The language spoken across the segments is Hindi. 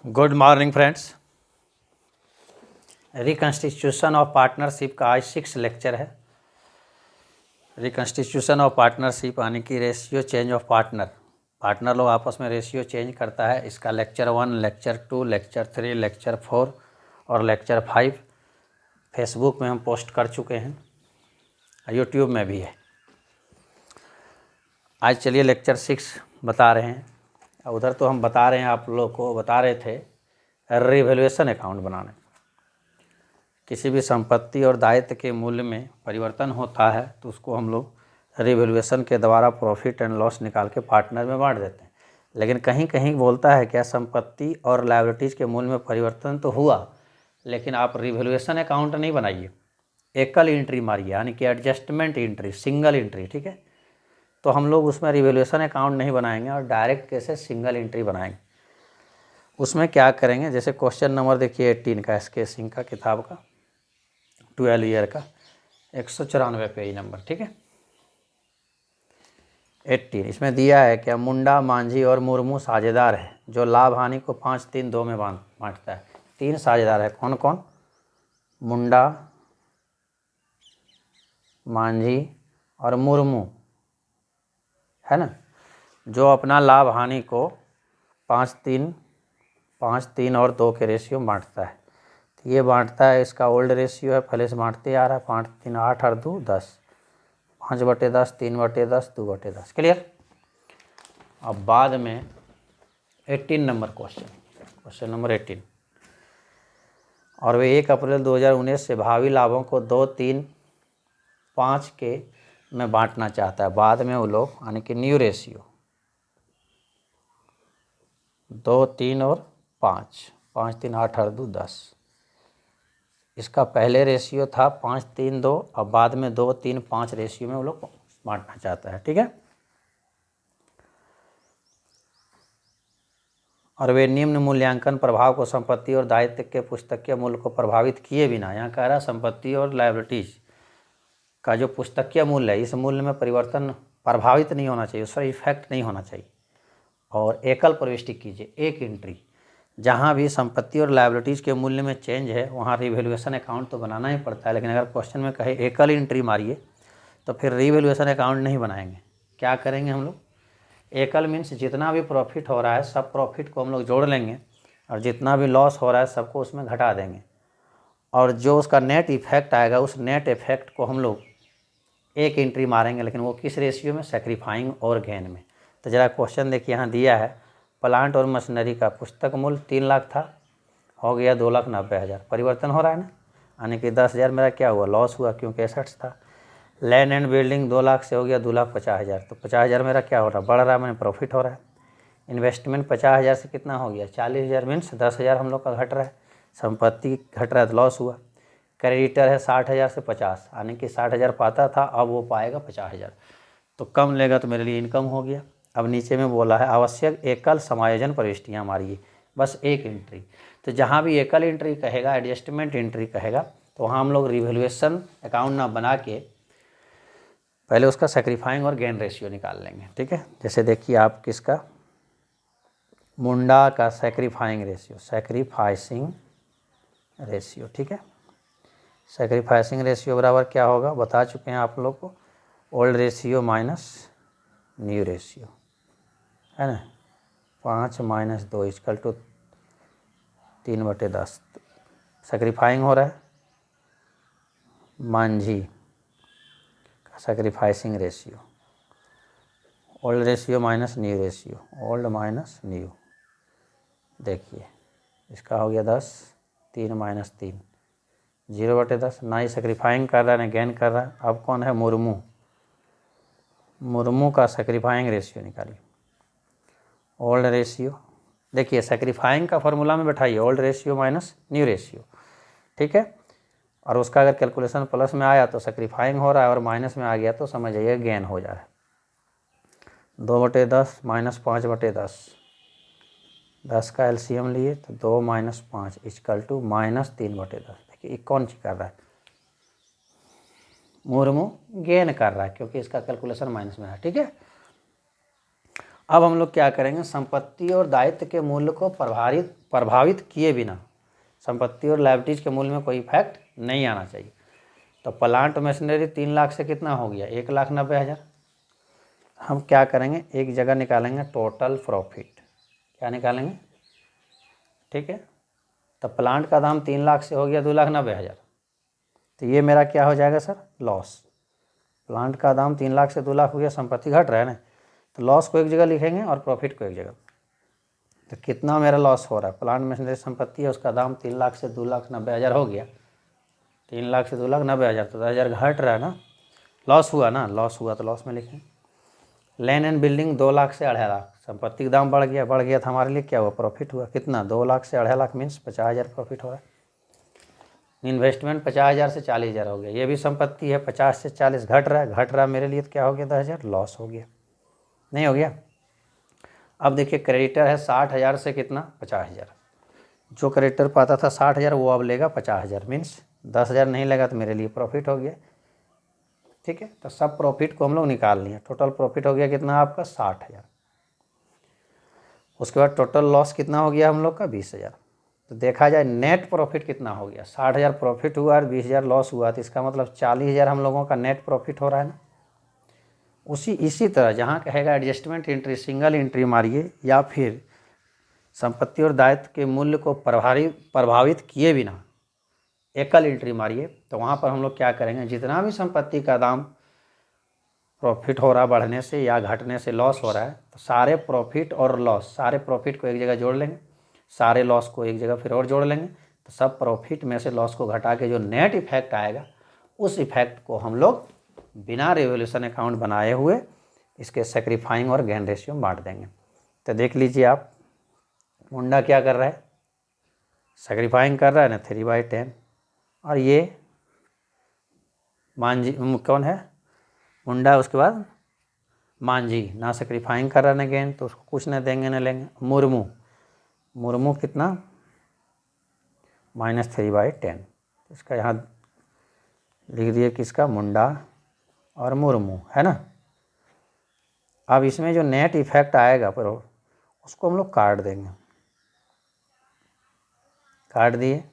Good morning friends. Reconstitution of partnership का आज 6 लेक्चर है। रिकन्स्टिट्यूशन ऑफ पार्टनरशिप यानी कि रेशियो चेंज ऑफ पार्टनर लोग आपस में रेशियो चेंज करता है। इसका लेक्चर 1, लेक्चर 2, लेक्चर 3, लेक्चर 4 और लेक्चर 5 फेसबुक में हम पोस्ट कर चुके हैं, यूट्यूब में भी है। आज चलिए लेक्चर 6 बता रहे हैं। उधर तो हम बता रहे हैं, आप लोग को बता रहे थे रिवैल्यूएशन अकाउंट बनाने। किसी भी संपत्ति और दायित्व के मूल्य में परिवर्तन होता है तो उसको हम लोग रिवैल्यूएशन के द्वारा प्रॉफिट एंड लॉस निकाल के पार्टनर में बांट देते हैं। लेकिन कहीं कहीं बोलता है क्या संपत्ति और लायबिलिटीज़ के मूल्य में परिवर्तन तो हुआ, लेकिन आप रिवैल्यूएशन अकाउंट नहीं बनाइए, एकल एंट्री मारिए, यानी कि एडजस्टमेंट एंट्री, सिंगल एंट्री। ठीक है, तो हम लोग उसमें रिवैल्यूएशन अकाउंट नहीं बनाएंगे और डायरेक्ट कैसे सिंगल एंट्री बनाएंगे। उसमें क्या करेंगे, जैसे क्वेश्चन नंबर देखिए 18 का, एसके सिंह का किताब का 12 ईयर का 194 पेज नंबर। ठीक है, 18 इसमें दिया है क्या, मुंडा, मांझी और मुर्मू साझेदार है जो लाभ हानि को 5-3-2 में बांटता है। 3 साझेदार है, कौन कौन? मुंडा, मांझी और मुर्मू, है ना, जो अपना लाभ हानि को 5-3 और 2 के रेशियो में बांटता है। तो ये बांटता है, इसका ओल्ड रेशियो है, पहले से बांटते आ रहा है। 5-3 8 और 2 10, 5/10, 3/10, 2/10। क्लियर। अब बाद में 18 नंबर क्वेश्चन नंबर 18, और वे 1 अप्रैल 2019 से भावी लाभों को 2, 3, 5 के में बांटना चाहता है। बाद में वो लोग, यानी कि न्यू रेशियो 2, 3 और 5, 5-3 8 और 2 10। इसका पहले रेशियो था 5-3-2, अब बाद में 2, 3, 5 रेशियो में वो लोग बांटना चाहता है। ठीक है, और वे निम्न मूल्यांकन प्रभाव को संपत्ति और दायित्व के पुस्तकीय मूल्य को प्रभावित किए बिना, यहाँ कह रहा है संपत्ति और लायबिलिटीज का जो पुस्तकीय मूल्य है, इस मूल्य में परिवर्तन प्रभावित नहीं होना चाहिए, उस पर इफेक्ट नहीं होना चाहिए। और एकल प्रविष्टि कीजिए, एक एंट्री। जहाँ भी संपत्ति और लायबिलिटीज़ के मूल्य में चेंज है वहाँ रिवैल्यूएशन अकाउंट तो बनाना ही पड़ता है। लेकिन अगर क्वेश्चन में कहे एकल एंट्री मारिए तो फिर रिवैल्यूएशन अकाउंट नहीं बनाएंगे। क्या करेंगे हम लोग, एकल मीन्स जितना भी प्रॉफिट हो रहा है सब प्रॉफिट को हम लोग जोड़ लेंगे, और जितना भी लॉस हो रहा है सबको उसमें घटा देंगे, और जो उसका नेट इफेक्ट आएगा उस नेट इफेक्ट को हम लोग एक एंट्री मारेंगे। लेकिन वो किस रेशियो में, सैक्रिफाइंग और गेन में। तो ज़रा क्वेश्चन देखिए, यहाँ दिया है प्लांट और मशीनरी का पुस्तक मूल्य 3 लाख था, हो गया 2,90,000, परिवर्तन हो रहा है ना, यानी कि 10,000 मेरा क्या हुआ, लॉस हुआ, क्योंकि एसेट्स था। लैंड एंड बिल्डिंग 2 लाख से हो गया 2,50,000, तो 50,000 मेरा क्या हो रहा है, बढ़ रहा है, मैंने प्रॉफिट हो रहा है। इन्वेस्टमेंट 50,000 से कितना हो गया, 40,000, मीन्स 10,000 हम लोग का घट रहा है, संपत्ति घट रहा है तो लॉस हुआ। क्रेडिटर है 60,000 से 50, यानी कि 60,000 पाता था, अब वो पाएगा 50,000, तो कम लेगा तो मेरे लिए इनकम हो गया। अब नीचे में बोला है आवश्यक एकल समायोजन प्रविष्टियाँ मारिए, बस एक एंट्री। तो जहाँ भी एकल एंट्री कहेगा, एडजस्टमेंट एंट्री कहेगा, तो वहाँ हम लोग रिवैल्यूएशन अकाउंट ना बना के पहले उसका सैक्रिफाइंग और गेन रेशियो निकाल लेंगे। ठीक है, जैसे देखिए आप किसका, मुंडा का सैक्रिफाइंग रेशियो। ठीक है, सैक्रिफाइसिंग रेशियो बराबर क्या होगा, बता चुके हैं आप लोग को, old ratio minus new ratio, है ना। 5 - 2 = 3/10। सैक्रिफाइंग हो रहा है मांझी का sacrificing ratio, old ratio minus new ratio, old minus new. देखिए इसका हो गया 10, 3 - 3, 0/10। ना ही सैक्रिफाइंग कर रहा है ना गेन कर रहा है। अब कौन है, मुर्मू का सैक्रिफाइंग रेशियो निकालिए, ओल्ड रेशियो। देखिए सैक्रिफाइंग का फॉर्मूला में बैठाइए, old ratio minus new ratio. ठीक है, और उसका अगर कैलकुलेशन प्लस में आया तो सैक्रिफाइंग हो रहा है, और माइनस में आ गया तो समझ जाइए गेन हो जा रहा है। 2/10 - 5/10, 10 का एलसीएम लिए तो 2 - 5 = -3/10। देखिए कौन सी कर रहा है, मुर्मू गेन कर रहा है, क्योंकि इसका कैलकुलेशन माइनस में है। ठीक है, अब हम लोग क्या करेंगे, संपत्ति और दायित्व के मूल्य को प्रभावित किए बिना संपत्ति और लायबिलिटीज के मूल्य में कोई इफेक्ट नहीं आना चाहिए। तो प्लांट मशीनरी 3 लाख से कितना हो गया, 1,90,000। हम क्या करेंगे, एक जगह निकालेंगे टोटल प्रॉफिट, क्या निकालेंगे, ठीक है। तो प्लांट का दाम 3 लाख से हो गया 2,90,000, तो ये मेरा क्या हो जाएगा सर, लॉस। प्लांट का दाम 3 लाख से 2 लाख हो गया, संपत्ति घट रहा है ना, तो लॉस को एक जगह लिखेंगे और प्रॉफिट को एक जगह। तो कितना मेरा लॉस हो रहा है, प्लांट मशीनरी संपत्ति है उसका दाम 3 लाख से 2,90,000 हो गया, 3 लाख से 2,90,000, तो 10,000 घट रहा है ना, लॉस हुआ ना, लॉस हुआ तो लॉस में लिखें। लैंड एंड बिल्डिंग 2 लाख से 2.5 लाख, संपत्ति का दाम बढ़ गया तो हमारे लिए क्या हुआ, प्रॉफिट हुआ। कितना, 2 लाख से 2.5 लाख मीन्स 50,000 प्रॉफिट हो रहा है। इन्वेस्टमेंट 50,000 से 40,000 हो गया, ये भी संपत्ति है, 50 से 40 घट रहा है मेरे लिए, तो क्या हो गया, 10,000 लॉस हो गया, नहीं हो गया। अब देखिए क्रेडिटर है 60,000 से कितना, 50,000। जो क्रेडिटर पाता था 60,000 वो अब लेगा 50,000, मीन्स 10,000 नहीं लगा तो मेरे लिए प्रॉफिट हो गया, ठीक है। तो सब प्रॉफिट को हम लोग निकाल लिए, टोटल प्रॉफिट हो गया कितना आपका, 60,000। उसके बाद टोटल लॉस कितना हो गया हम लोग का, 20,000। तो देखा जाए नेट प्रॉफिट कितना हो गया, 60,000 प्रॉफिट हुआ और 20,000 लॉस हुआ, तो इसका मतलब 40,000 हम लोगों का नेट प्रॉफिट हो रहा है ना। इसी तरह जहाँ कहेगा एडजस्टमेंट एंट्री, सिंगल एंट्री मारिए, या फिर संपत्ति और दायित्व के मूल्य को प्रभावित किए बिना एकल एंट्री मारिए, तो वहाँ पर हम लोग क्या करेंगे, जितना भी संपत्ति का दाम प्रॉफिट हो रहा है बढ़ने से या घटने से लॉस हो रहा है, तो सारे प्रॉफिट और लॉस, सारे प्रॉफिट को एक जगह जोड़ लेंगे, सारे लॉस को एक जगह फिर और जोड़ लेंगे, तो सब प्रॉफिट में से लॉस को घटा के जो नेट इफेक्ट आएगा, उस इफेक्ट को हम लोग बिना रिवोल्यूशन अकाउंट बनाए हुए इसके सेक्रीफाइंग और गेन रेशियो में बांट देंगे। तो देख लीजिए आप, मुंडा क्या कर रहा है, सेक्रीफाइंग कर रहा है ना, 3/10, और ये मांझी कौन है, मुंडा, उसके बाद मांझी ना सेक्रीफाइंग कर रहा है ना गेन, तो उसको कुछ न देंगे न लेंगे। मुर्मू कितना, -3/10, इसका यहाँ लिख दिए किसका, मुंडा और मुर्मू, है ना। अब इसमें जो नेट इफेक्ट आएगा पर उसको हम लोग काट देंगे, काट दिए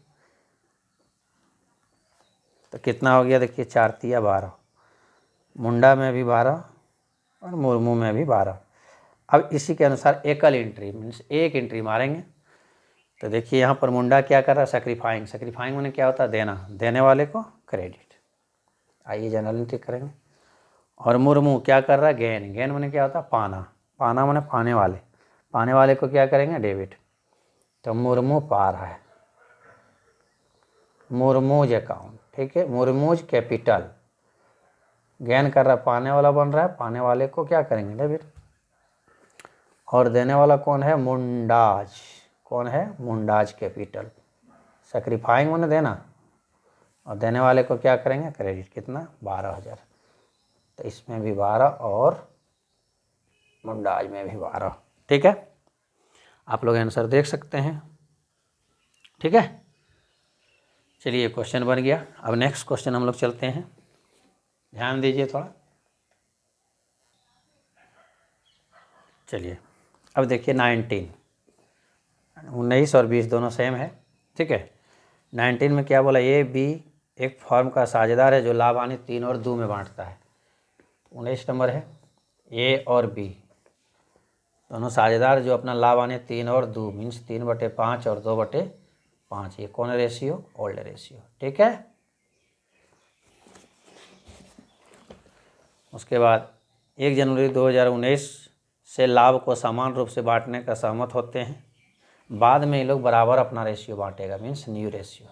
तो कितना हो गया, देखिए 4×3=12, मुंडा में भी 12 और मुर्मू में भी 12। अब इसी के अनुसार एकल एंट्री मीन्स एक एंट्री मारेंगे, तो देखिए यहाँ पर मुंडा क्या कर रहा है, सेक्रीफाइंग मैंने क्या होता है, देने वाले को क्रेडिट, आइए जनरल एंट्री करेंगे। और मुर्मू क्या कर रहा है, गेन मैंने क्या होता है, पाना मैंने पाने वाले को क्या करेंगे, डेबिट। तो मुर्मू पा रहा है, मुर्मूज अकाउंट, ठीक है, मुर्मूज कैपिटल, गेन कर रहा है, पाने वाला बन रहा है, पाने वाले को क्या करेंगे, डेबिट। और देने वाला कौन है, मुंडाज कैपिटल, सेक्रीफाइंग मैंने देना और देने वाले को क्या करेंगे, क्रेडिट, कितना, 12,000। तो इसमें भी 12 और मुंडाज में भी 12, ठीक है। आप लोग आंसर देख सकते हैं, ठीक है। चलिए क्वेश्चन बन गया। अब नेक्स्ट क्वेश्चन हम लोग चलते हैं, ध्यान दीजिए थोड़ा। चलिए अब देखिए 19 और 20 दोनों सेम है, ठीक है। 19 में क्या बोला, ए बी एक फर्म का साझेदार है जो लाभ हानि 3 और 2 में बांटता है। 19 नंबर है, ए और बी दोनों साझेदार जो अपना लाभ हानि 3 और 2 मीन्स 3/5 और 2/5, ये कौन रेशियो, ओल्ड रेशियो, ठीक है। उसके बाद 1 जनवरी 2019 से लाभ को समान रूप से बांटने का सहमत होते हैं, बाद में ये लोग बराबर अपना रेशियो बांटेगा मीन्स न्यू रेशियो,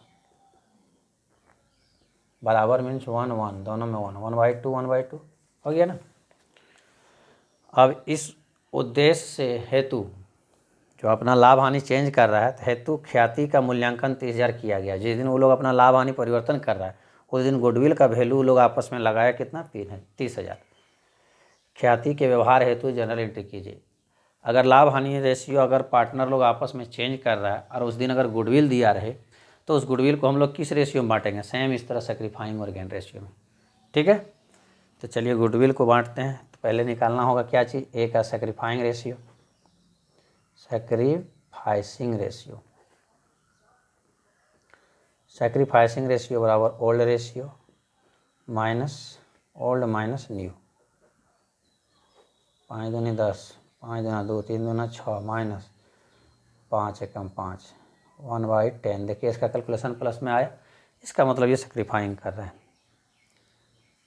बराबर मीन्स 1:1, दोनों में 1/2 हो गया ना। अब इस उद्देश्य से हेतु जो अपना लाभ हानि चेंज कर रहा है, तो हेतु ख्याति का मूल्यांकन 30,000 किया गया। जिस दिन वो लोग अपना लाभ हानि परिवर्तन कर रहा है उस दिन गुडविल का वैल्यू लोग आपस में लगाया कितना, 30,000। ख्याति के व्यवहार हेतु जनरल एंट्री कीजिए। अगर लाभ हानि रेशियो अगर पार्टनर लोग आपस में चेंज कर रहा है और उस दिन अगर गुडविल दिया रहे तो उस गुडविल को हम लोग किस रेशियो में बांटेंगे, सेम इस तरह सेक्रीफाइंग और गेन रेशियो में, ठीक है। तो चलिए गुडविल को बांटते हैं। तो पहले निकालना होगा क्या चीज़, ए का sacrificing ratio, sacrificing ratio, sacrificing ratio बराबर old ratio minus old minus new. 5 दूनी 10, 5 दूना 2, 3 दूना 6 माइनस 5 एकम 5 1/10। देखिए इसका कैलकुलेशन प्लस में आया, इसका मतलब ये सेक्रीफाइंग कर रहे हैं।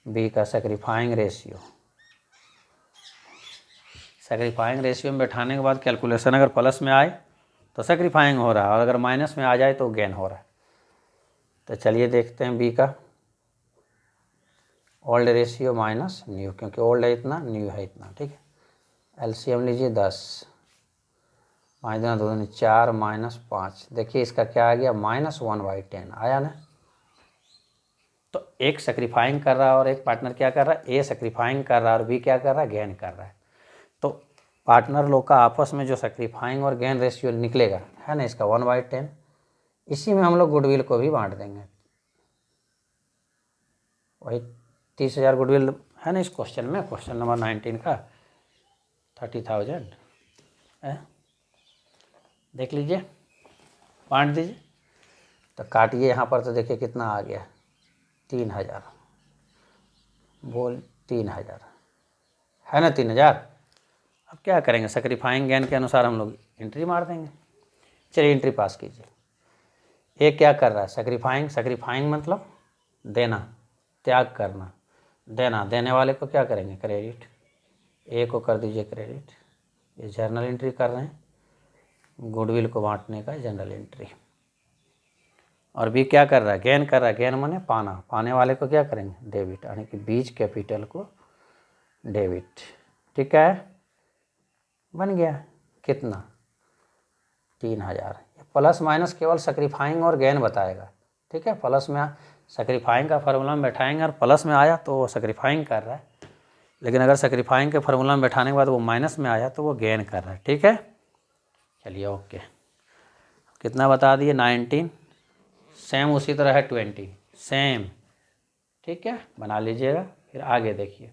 बी का सेक्रीफाइंग रेशियो, सेक्रीफाइंग रेशियो में बैठाने के बाद कैलकुलेशन अगर प्लस में आए तो सेक्रीफाइंग हो रहा है, और अगर माइनस में आ जाए तो गेन हो रहा है। तो चलिए देखते हैं बी का ओल्ड रेशियो माइनस न्यू, क्योंकि ओल्ड है इतना, न्यू है इतना, ठीक है। एलसीएम लीजिए 10, 5 दूना 2 4 माइनस 5। देखिए इसका क्या आ गया, -1/10 आया ना। तो एक सेक्रीफाइंग कर रहा है और एक पार्टनर क्या कर रहा है, ए सेक्रीफाइंग कर रहा है और बी क्या कर रहा है, गेन कर रहा है। तो पार्टनर लोग का आपस में जो सेक्रीफाइंग और गेन रेशियो निकलेगा है ना, इसका 1/10, इसी में हम लोग गुडविल को भी बांट देंगे। वही 30,000 गुडविल है ना इस क्वेश्चन में, क्वेश्चन नंबर 19 का 30,000 है, देख लीजिए, बांट दीजिए। तो काटिए यहाँ पर, तो देखिए कितना आ गया, 3,000 बोल 3,000 है ना, 3,000। अब क्या करेंगे, सेक्रीफाइंग गेन के अनुसार हम लोग एंट्री मार देंगे। चलिए एंट्री पास कीजिए। ए क्या कर रहा है, सेक्रीफाइंग, सेक्रीफाइंग मतलब देना, त्याग करना, देना, देने वाले को क्या करेंगे, क्रेडिट। ए को कर दीजिए क्रेडिट, ये जर्नल एंट्री कर रहे हैं, गुडविल को बांटने का जनरल एंट्री। और बी क्या कर रहा है, गेन कर रहा है, गेन माने पाना, पाने वाले को क्या करेंगे, डेबिट, यानी कि बीज कैपिटल को डेबिट। ठीक है, बन गया कितना, 3,000। प्लस माइनस केवल सेक्रीफाइंग और गेन बताएगा, ठीक है। प्लस में सेक्रीफाइंग का फार्मूला में बैठाएंगे और प्लस में आया तो वो सेक्रीफाइंग कर रहा है, लेकिन अगर सेक्रीफाइंग के फार्मूला में बैठाने के बाद वो माइनस में आया तो वो गेन कर रहा है, ठीक है। चलिए ओके, कितना बता दिए, 19, सेम उसी तरह है 20, सेम, ठीक है, बना लीजिएगा। फिर आगे देखिए,